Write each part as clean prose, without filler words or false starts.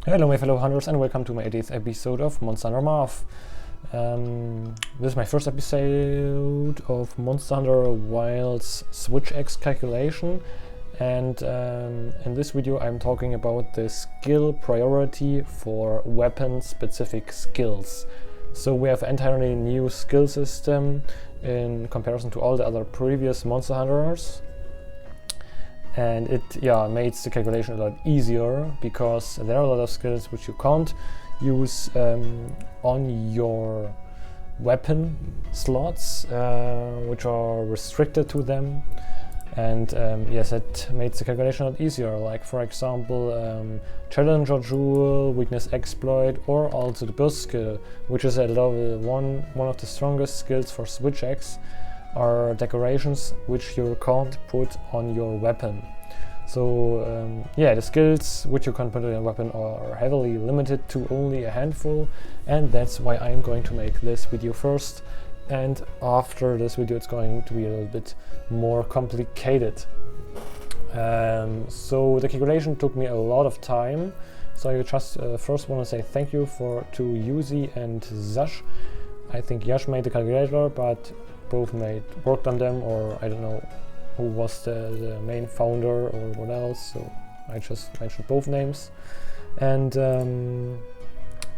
Hello my fellow hunters and welcome to my 80th episode of Monster Hunter Marth. This is my first episode of Monster Hunter Wild's Switch X calculation, and in this video I'm talking about the skill priority for weapon specific skills. So we have an entirely new skill system in comparison to all the other previous Monster Hunters. And it makes the calculation a lot easier because there are a lot of skills which you can't use on your weapon slots, which are restricted to them. And yes, it makes the calculation a lot easier, like for example Challenger Jewel, Weakness Exploit, or also the Burst skill, which is at level 1, one of the strongest skills for Switch X, are decorations which you can't put on your weapon. So the skills which you can put on your weapon are heavily limited to only a handful, and that's why I'm going to make this video first, and after this video it's going to be a little bit more complicated. So the calculation took me a lot of time, so I just first want to say thank you to Yuzi and Zash. I think Yash made the calculator, but both worked on them, or I don't know who was the main founder or what else, so I just mentioned both names. And in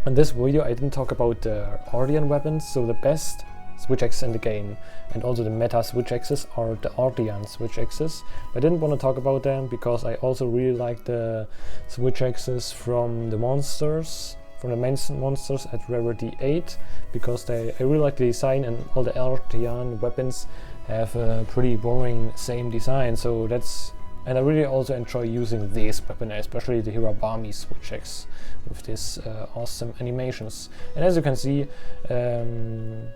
this video I didn't talk about the Artian weapons, so the best Switch X in the game and also the meta Switch X's are the Artian Switch X's. I didn't want to talk about them because I also really like the Switch X's from the monsters, from the main monsters at rarity 8, because I really like the design, and all the Artian weapons have a pretty boring same design, so and I really also enjoy using this weapon, especially the Hirabami Switch X with these awesome animations. And as you can see, the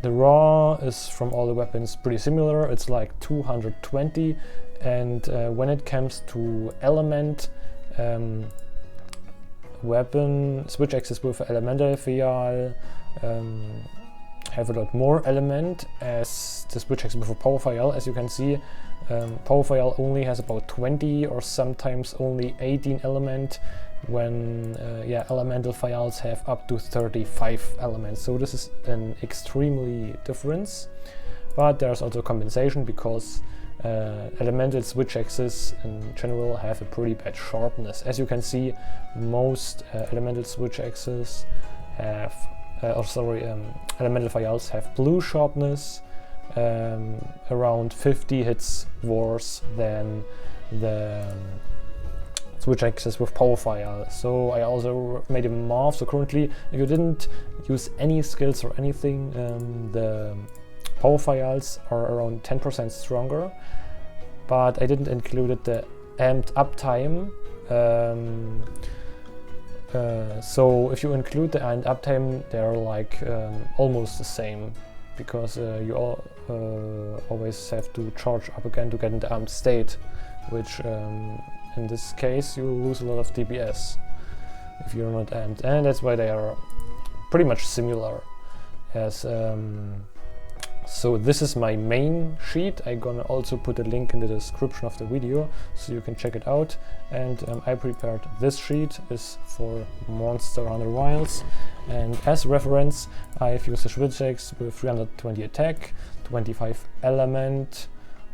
raw is from all the weapons pretty similar. It's like 220, and when it comes to element weapon, Switch X's with elemental Phial have a lot more element as the Switch X with a power Phial. As you can see, power Phial only has about 20 or sometimes only 18 element, when elemental Phials have up to 35 elements. So this is an extremely difference, but there's also compensation because elemental Switch X's in general have a pretty bad sharpness. As you can see, most elemental Switch X's have elemental Phials have blue sharpness, around 50 hits worse than the Switch X's with power Phial. So I also made a Marth, so currently if you didn't use any skills or anything, the power Phials are around 10% stronger, but I didn't include the amped up time. So if you include the amped up time, they're like almost the same, because you always have to charge up again to get in the amped state, which in this case you lose a lot of DPS if you're not amped, and that's why they are pretty much similar. As so this is my main sheet. I'm gonna also put a link in the description of the video so you can check it out. And I prepared this sheet is for Monster Hunter Wilds, and as reference I've used the Switch X with 320 attack, 25 element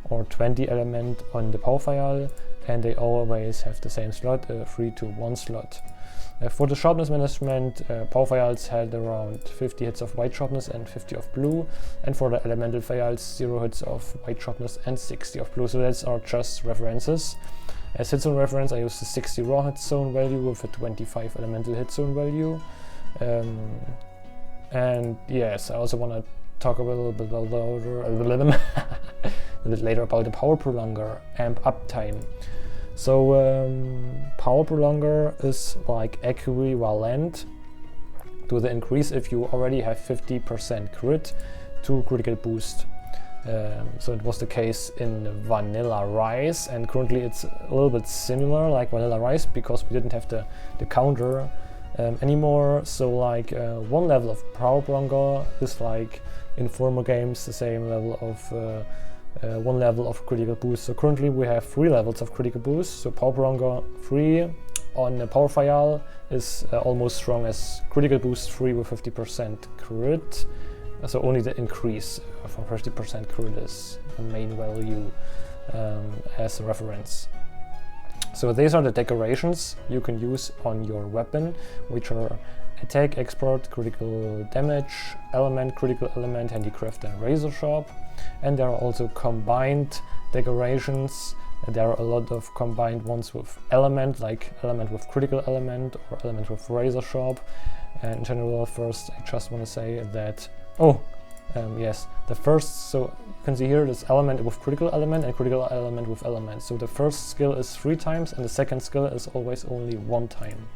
or 20 element on the power Phial, and they always have the same slot, 3-to-1 slot. For the sharpness management, power Phials had around 50 hits of white sharpness and 50 of blue, and for the elemental Phials 0 hits of white sharpness and 60 of blue. So that's are just references. As hit zone reference, I used the 60 raw hit zone value with a 25 elemental hit zone value. And yes, I also want to talk a little bit later about the power prolonger amp up time. So power prolonger is like equivalent to the increase if you already have 50% crit to critical boost. So it was the case in Vanilla Rise, and currently it's a little bit similar like Vanilla Rise because we didn't have the counter anymore. So like one level of power prolonger is like in former games the same level of one level of critical boost. So currently we have 3 levels of critical boost. So power prolonger 3, on a power Phial is almost strong as critical boost 3 with 50% crit. So only the increase from 50% crit is the main value as a reference. So these are the decorations you can use on your weapon, which are attack, expert, critical damage, element, critical element, handicraft and razor sharp. And there are also combined decorations. There are a lot of combined ones with element, like element with critical element or element with razor sharp. And in general, first I just want to say that, yes, the first, so you can see here this element with critical element and critical element with element. So the first skill is 3 times and the second skill is always only 1 time.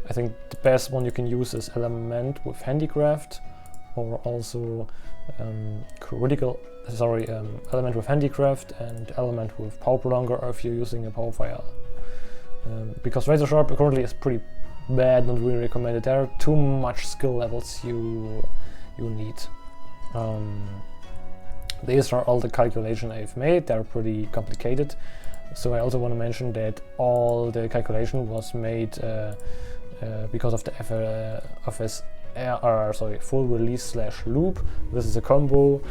I think the best one you can use is element with handicraft, or also element with handicraft and element with power prolonger if you're using a power Phial. Because razor sharp currently is pretty bad, not really recommended. There are too much skill levels you need. These are all the calculations I've made. They're pretty complicated. So I also want to mention that all the calculation was made because of the full release / loop. This is a combo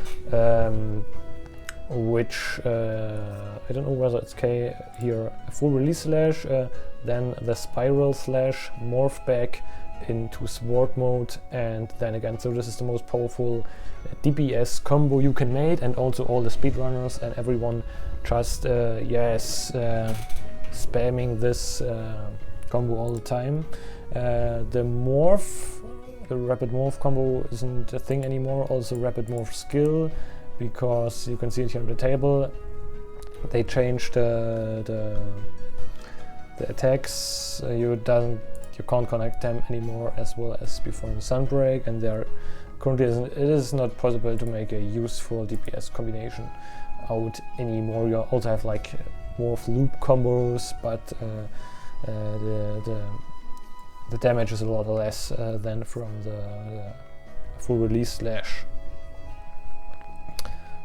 which I don't know whether it's K here, full release / then the spiral / morph back into sword mode, and then again. So this is the most powerful DPS combo you can make, and also all the speedrunners and everyone just spamming this combo all the time. The rapid morph combo isn't a thing anymore. Also rapid morph skill, because you can see it here on the table. They changed the attacks. You can't connect them anymore as well as before in Sunbreak, and there currently it is not possible to make a useful DPS combination out anymore. You also have like morph loop combos, but the damage is a lot less than from the full release /.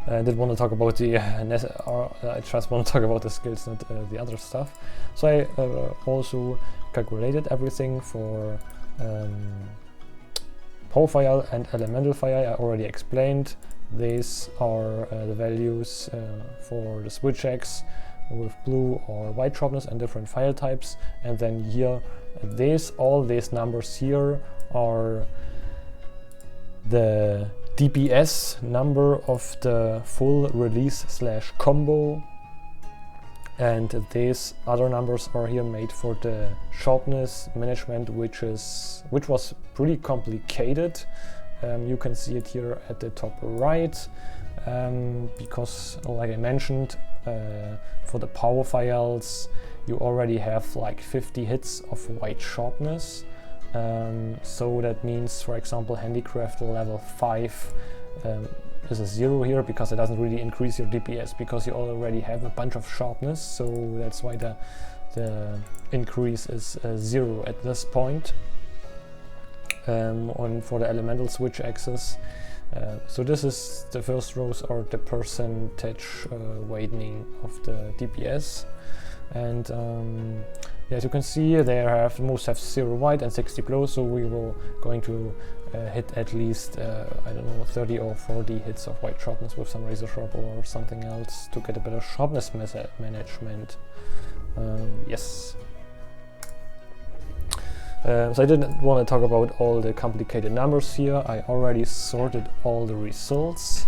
I did want to talk about the I just want to talk about the skills, not the other stuff. So I also calculated everything for power Phial and elemental Phial. I already explained. These are the values for the switch X with blue or white sharpness and different Phial types. And then here, all these numbers here are the DPS number of the full release / combo, and these other numbers are here made for the sharpness management, which was pretty complicated. You can see it here at the top right, because like I mentioned, for the power Phials you already have like 50 hits of white sharpness. So that means, for example, handicraft level 5 is a 0 here, because it doesn't really increase your DPS because you already have a bunch of sharpness. So that's why the increase is 0 at this point. For the elemental switch axis, so this is the first rows are the percentage weighting of the DPS, and as you can see, most have 0 white and 60 blue, so we will going to hit at least I don't know, 30 or 40 hits of white sharpness with some razor sharp or something else to get a better sharpness management. Yes. So I didn't want to talk about all the complicated numbers here. I already sorted all the results.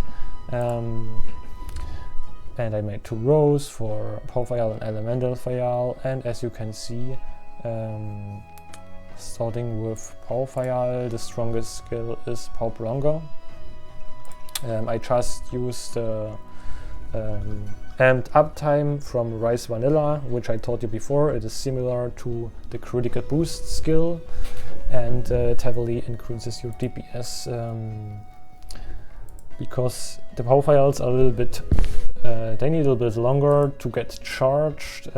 And I made 2 rows for power Phial and elemental Phial, and as you can see, starting with power Phial, the strongest skill is power prolonger. I just used the amped up time from Rise Vanilla, which I told you before. It is similar to the critical boost skill, and it heavily increases your DPS, because the power Phials are a little bit they need a little bit longer to get charged,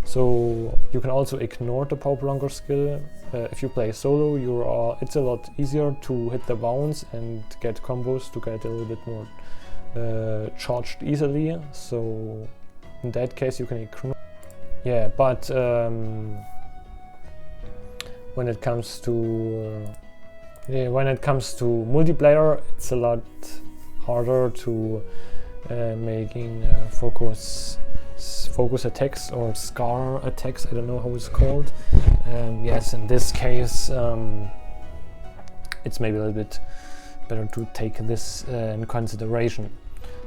so you can also ignore the power prolonger skill. If you play solo, it's a lot easier to hit the bounce and get combos to get a little bit more charged easily. So in that case you can ignore. Yeah, but when it comes to multiplayer, it's a lot harder to making focus attacks or scar attacks. I don't know how it's called. Yes, in this case it's maybe a little bit better to take this in consideration.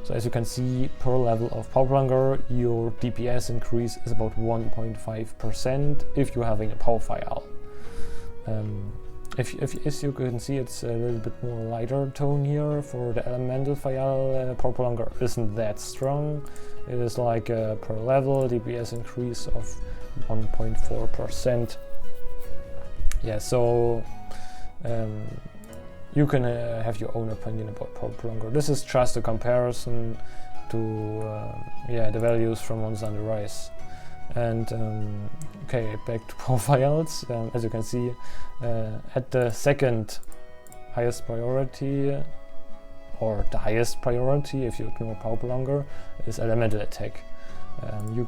So as you can see, per level of Power Plunger, your DPS increase is about 1.5% if you're having a Power Phial. As you can see, it's a little bit more lighter tone here. For the Elemental Phial, Power Plunger isn't that strong. It is like a per level DPS increase of 1.4%. Yeah, so you can have your own opinion about Power Plunger. This is just a comparison to the values from Monster Hunter Rise. And okay, back to Power Phials. As you can see, at the second highest priority, or the highest priority if you ignore Power Plunger, is Elemental Attack. You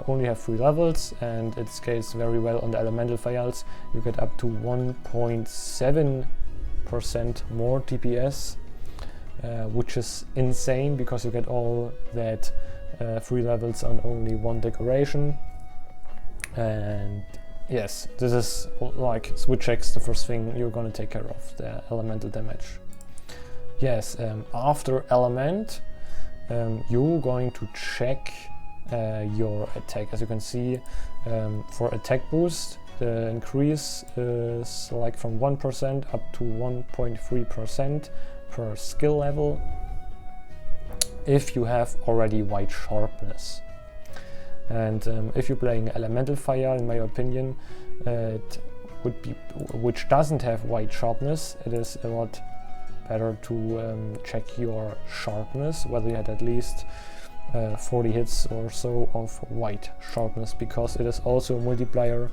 only have 3 levels, and it scales very well on the Elemental Phials. You get up to 1.7% more DPS, which is insane because you get all that 3 levels on only 1 decoration. And yes, this is like Switch X, the first thing you're gonna take care of, the elemental damage. Yes, after element, you're going to check your attack. As you can see, for attack boost, the increase is like from 1% up to 1.3% per skill level if you have already white sharpness. And if you're playing Elemental Phial, in my opinion, it would be, which doesn't have white sharpness, it is a lot better to check your sharpness, whether you had at least 40 hits or so of white sharpness, because it is also a multiplier.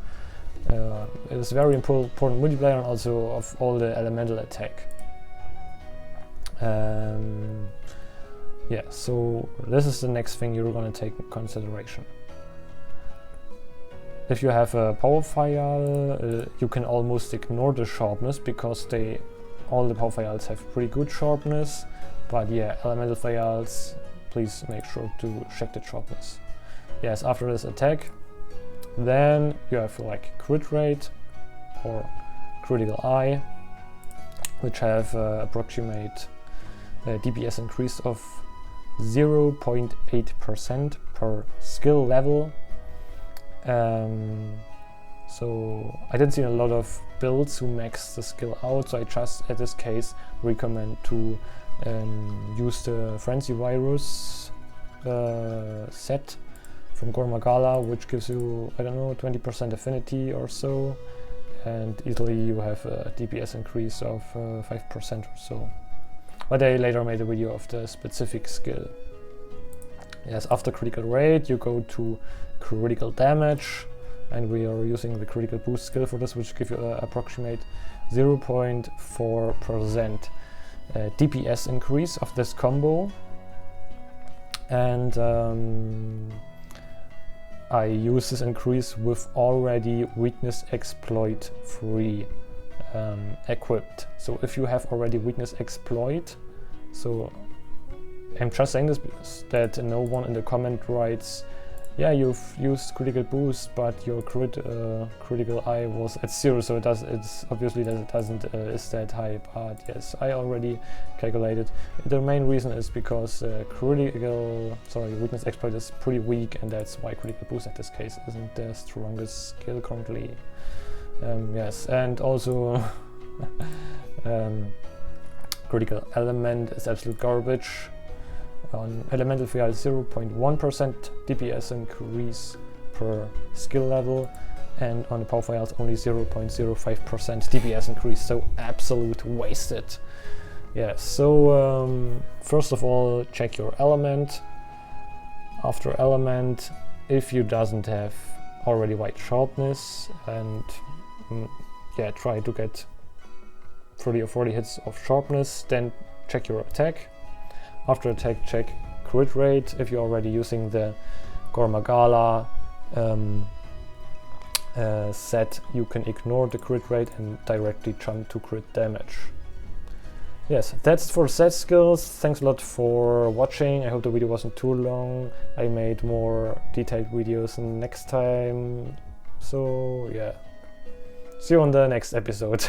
It is very important multiplier, and also of all the elemental attack. Yeah, so this is the next thing you're going to take in consideration. If you have a Power Phial, you can almost ignore the sharpness, because all the Power Phials have pretty good sharpness. But yeah, Elemental Phials, please make sure to check the sharpness. Yes, after this attack, then you have like crit rate or critical eye, which have approximate DPS increase of 0.8% per skill level. So I didn't see a lot of builds who max the skill out, so I just at this case recommend to use the Frenzy Virus set from Gormagala, which gives you, I don't know, 20% affinity or so, and easily you have a DPS increase of 5% or so. But I later made a video of the specific skill. Yes, after critical rate you go to critical damage, and we are using the critical boost skill for this, which gives you approximate 0.4% DPS increase of this combo. And I use this increase with already weakness exploit free equipped. So if you have already weakness exploit, so I'm just saying this because that no one in the comment writes, yeah, you've used critical boost, but your critical eye was at 0, so it's obviously that it doesn't is that high. But yes, I already calculated. The main reason is because weakness exploit is pretty weak, and that's why critical boost at this case isn't the strongest skill currently. Yes, and also critical element is absolute garbage. On Elemental Phial, 0.1% DPS increase per skill level, and on the Power Phials only 0.05% DPS increase, so absolute wasted. Yeah, so first of all, check your element. After element, if you doesn't have already white sharpness, and yeah, try to get 30 or 40 hits of sharpness, then check your attack. After attack, check crit rate. If you're already using the Gormagala set, you can ignore the crit rate and directly jump to crit damage. Yes, that's for set skills. Thanks a lot for watching. I hope the video wasn't too long. I made more detailed videos next time. So yeah, see you on the next episode.